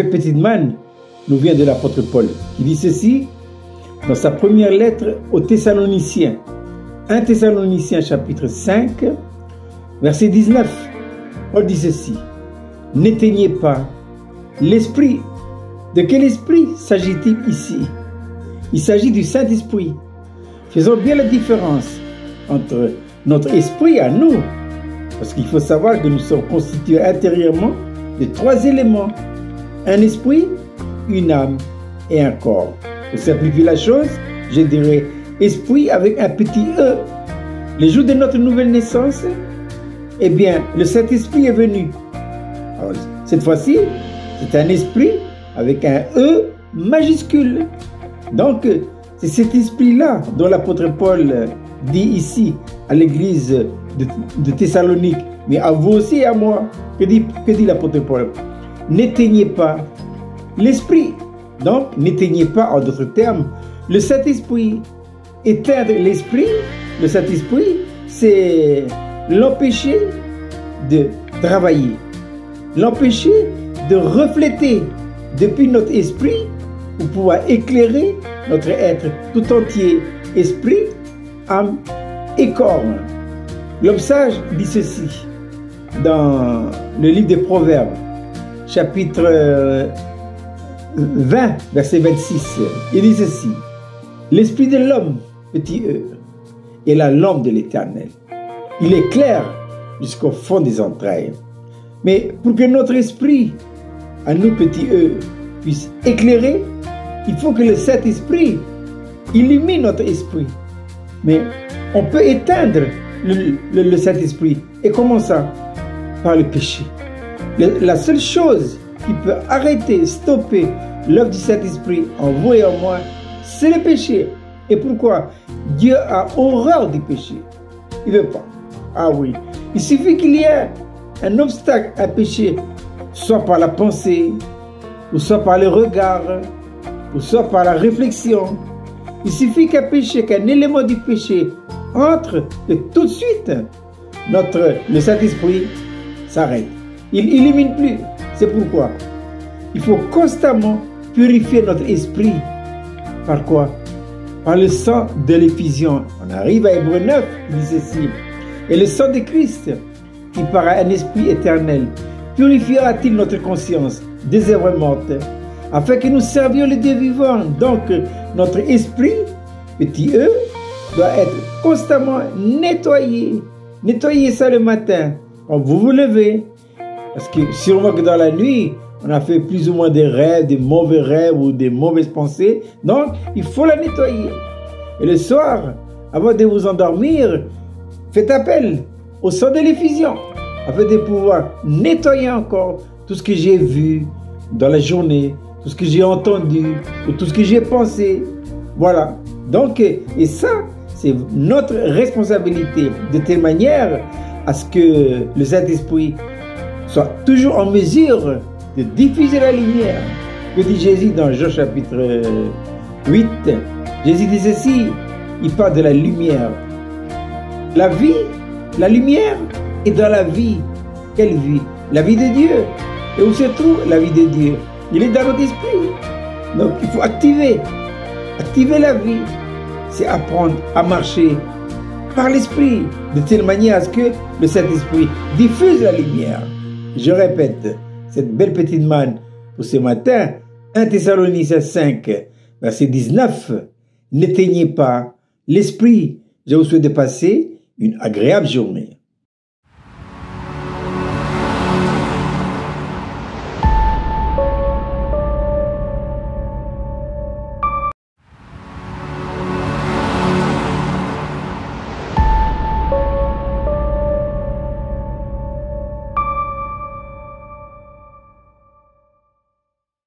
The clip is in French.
Cette petite manne nous vient de l'apôtre Paul, qui dit ceci dans sa première lettre aux Thessaloniciens. 1 Thessaloniciens chapitre 5, verset 19. Paul dit ceci: n'éteignez pas l'esprit. De quel esprit s'agit-il ici? Il s'agit du Saint-Esprit. Faisons bien la différence entre notre esprit à nous, parce qu'il faut savoir que nous sommes constitués intérieurement de 3 éléments: un esprit, une âme et un corps. Pour simplifier la chose, je dirais esprit avec un petit e. Le jour de notre nouvelle naissance, eh bien, le Saint-Esprit est venu. Alors, cette fois-ci, c'est un esprit avec un e majuscule. Donc, c'est cet esprit-là dont l'apôtre Paul dit ici à l'église de Thessalonique, mais à vous aussi et à moi. Que dit l'apôtre Paul? N'éteignez pas l'esprit. Donc, n'éteignez pas, en d'autres termes, le Saint-Esprit. Éteindre l'esprit, le Saint-Esprit, c'est l'empêcher de travailler, l'empêcher de refléter depuis notre esprit pour pouvoir éclairer notre être tout entier, esprit, âme et corps. L'homme sage dit ceci dans le livre des Proverbes, chapitre 20, verset 26. Il dit ceci: l'esprit de l'homme, petit e, est la lampe de l'Éternel. Il éclaire jusqu'au fond des entrailles. Mais pour que notre esprit, à nous petit e, puisse éclairer, il faut que le Saint-Esprit illumine notre esprit. Mais on peut éteindre le Saint-Esprit. Et comment ça? Par le péché. La seule chose qui peut arrêter, stopper l'œuvre du Saint-Esprit en vous et en moi, c'est le péché. Et pourquoi? Dieu a horreur du péché. Il ne veut pas. Ah oui. Il suffit qu'il y ait un obstacle à péché, soit par la pensée, ou soit par le regard, ou soit par la réflexion. Il suffit qu'un péché, qu'un élément du péché entre, et tout de suite, le Saint-Esprit s'arrête. Il n'illumine plus. C'est pourquoi il faut constamment purifier notre esprit. Par quoi? Par le sang de l'effusion. On arrive à Hébreux 9, il dit ceci: et le sang de Christ, qui par un esprit éternel, purifiera-t-il notre conscience des œuvres mortes, afin que nous servions le Dieu vivant. Donc, notre esprit, petit e, doit être constamment nettoyé. Nettoyez ça le matin, quand vous vous levez. Parce que sûrement que dans la nuit, on a fait plus ou moins des rêves, des mauvais rêves ou des mauvaises pensées. Donc, il faut la nettoyer. Et le soir, avant de vous endormir, faites appel au sang de l'effusion, afin de pouvoir nettoyer encore tout ce que j'ai vu dans la journée, tout ce que j'ai entendu, ou tout ce que j'ai pensé. Voilà. Donc, et ça, c'est notre responsabilité, de telle manière à ce que le Saint-Esprit soit toujours en mesure de diffuser la lumière. Que dit Jésus dans Jean chapitre 8? Jésus dit ceci, il parle de la lumière. La vie, la lumière est dans la vie. Quelle vie? La vie de Dieu. Et où se trouve la vie de Dieu? Il est dans notre esprit. Donc il faut activer la vie. C'est apprendre à marcher par l'esprit, de telle manière à ce que le Saint-Esprit diffuse la lumière. Je répète, cette belle petite manne pour ce matin, 1 Thessaloniciens 5, verset 19, n'éteignez pas l'esprit. Je vous souhaite de passer une agréable journée.